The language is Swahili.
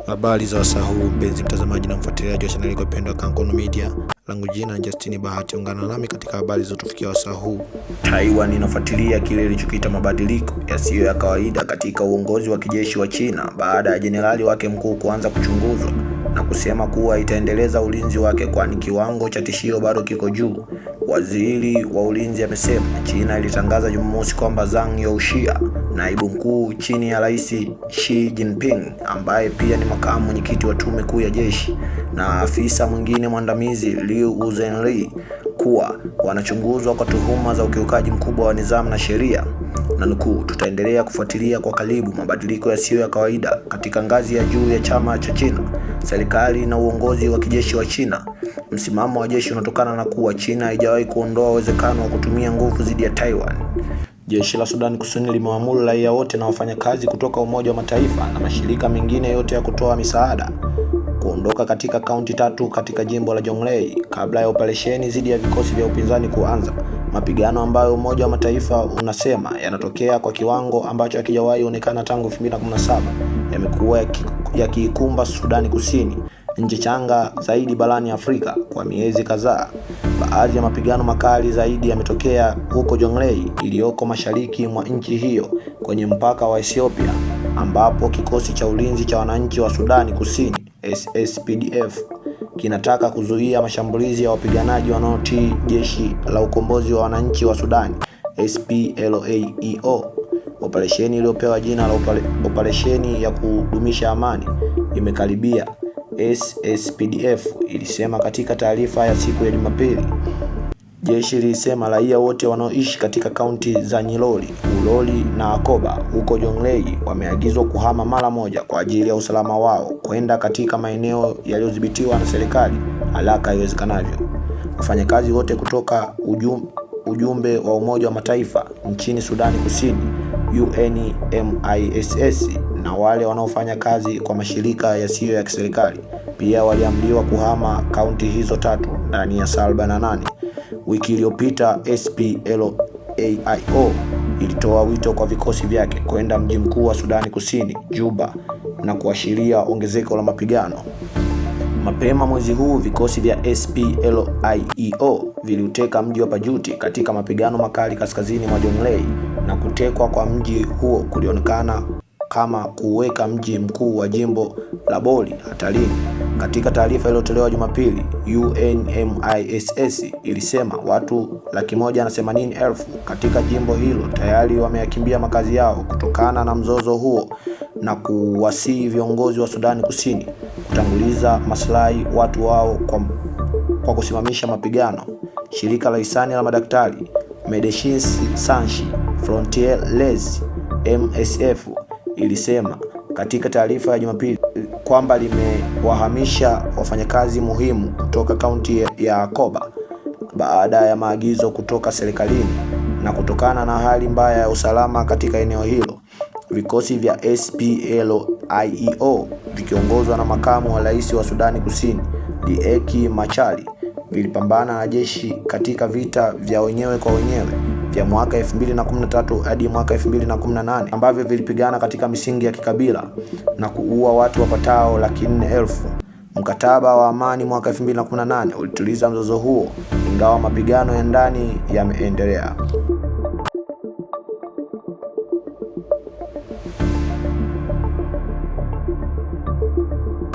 Habari za wasaa huu mpenzi mtazamaji na mfuatiliaji wa chaneli pendwa Kankono Media. Langu jina Justin Bahati, ungana nami katika habari zilizotufikia wasaa huu. Taiwan inafuatilia kile ilichokiita mabadiliko yasiyo ya kawaida katika uongozi wa kijeshi wa China baada ya jenerali wake mkuu kuanza kuchunguzwa na kusema kuwa itaendeleza ulinzi wake kwani kiwango cha tishio bado kiko juu. Waziri wa ulinzi amesema China ilitangaza Jumamosi kwamba Zhang Youxia, naibu mkuu chini ya Rais Xi Jinping ambaye pia ni makamu mwenyekiti wa tume kuu ya jeshi, na afisa mwingine mwandamizi Liu Zhenli kuwa wanachunguzwa kwa tuhuma za ukiukaji mkubwa wa nidhamu na sheria. Na nukuu, tutaendelea kufuatilia kwa karibu mabadiliko yasiyo ya kawaida katika ngazi ya juu ya chama cha China, serikali na uongozi wa kijeshi wa China. Msimamo wa jeshi unatokana na kuwa China haijawahi kuondoa uwezekano wa kutumia nguvu dhidi ya Taiwan. Jeshi la Sudan Kusini limewaamuru raia wote na wafanyakazi kutoka Umoja wa Mataifa na mashirika mengine yote ya kutoa misaada kuondoka katika kaunti 3 katika jimbo la Jonglei kabla ya operesheni dhidi ya vikosi vya upinzani kuanza. Mapigano ambayo Umoja wa Mataifa unasema yanatokea kwa kiwango ambacho hakijawahi onekana tangu 2017 yamekuwa yakiikumba Sudan Kusini, nchi changa zaidi barani Afrika, kwa miezi kadhaa. Baadhi ya mapigano makali zaidi yametokea huko Jonglei iliyoko mashariki mwa nchi hiyo kwenye mpaka wa Ethiopia, ambapo kikosi cha ulinzi cha wananchi wa Sudan Kusini SSPDF kinataka kuzuia mashambulizi ya wapiganaji wanaotii jeshi la ukombozi wa wananchi wa Sudan SPLAEO. Operesheni iliyopewa jina la operesheni ya kudumisha amani imekaribia, SSPDF ilisema katika taarifa ya siku ya Jumapili. Jeshi lilisema raia wote wanaoishi katika kaunti za Nyiloli, Uloli na Akoba huko Jonglei wameagizwa kuhama mara moja kwa ajili ya usalama wao kwenda katika maeneo yaliyodhibitiwa na serikali haraka iwezekanavyo. Wafanyakazi wote kutoka ujumbe wa Umoja wa Mataifa nchini Sudani Kusini UNMISS na wale wanaofanya kazi kwa mashirika yasiyo ya kiserikali pia waliamriwa kuhama kaunti hizo 3 ndani ya saa 48. Wiki iliyopita SPLAIO ilitoa wito kwa vikosi vyake kwenda mji mkuu wa Sudani Kusini, Juba, na kuashiria ongezeko la mapigano. Mapema mwezi huu vikosi vya SPLAIO viliuteka mji wa Pajuti katika mapigano makali kaskazini mwa Jonglei, na kutekwa kwa mji huo kulionekana kama kuweka mji mkuu wa jimbo la Bori hatarini. Katika taarifa iliyotolewa Jumapili, UNMISS ilisema watu 180,000 katika jimbo hilo tayari wameyakimbia makazi yao kutokana na mzozo huo, na kuwasihi viongozi wa Sudani Kusini kutanguliza maslahi watu wao kwa kusimamisha mapigano. Shirika la hisani la madaktari Médecins Sans Frontieres MSF ilisema katika taarifa ya Jumapili kwamba limewahamisha wafanyakazi muhimu kutoka kaunti ya Akoba baada ya maagizo kutoka serikalini na kutokana na hali mbaya ya usalama katika eneo hilo. Vikosi vya SPLAIO vikiongozwa na makamu wa rais wa Sudani Kusini Riek Machar vilipambana na jeshi katika vita vya wenyewe kwa wenyewe vya mwaka 2013 hadi mwaka 2018 ambavyo vilipigana katika misingi ya kikabila na kuua watu wapatao 400,000. Mkataba wa amani mwaka 2018 ulituliza mzozo huo, ingawa mapigano ya ndani yameendelea.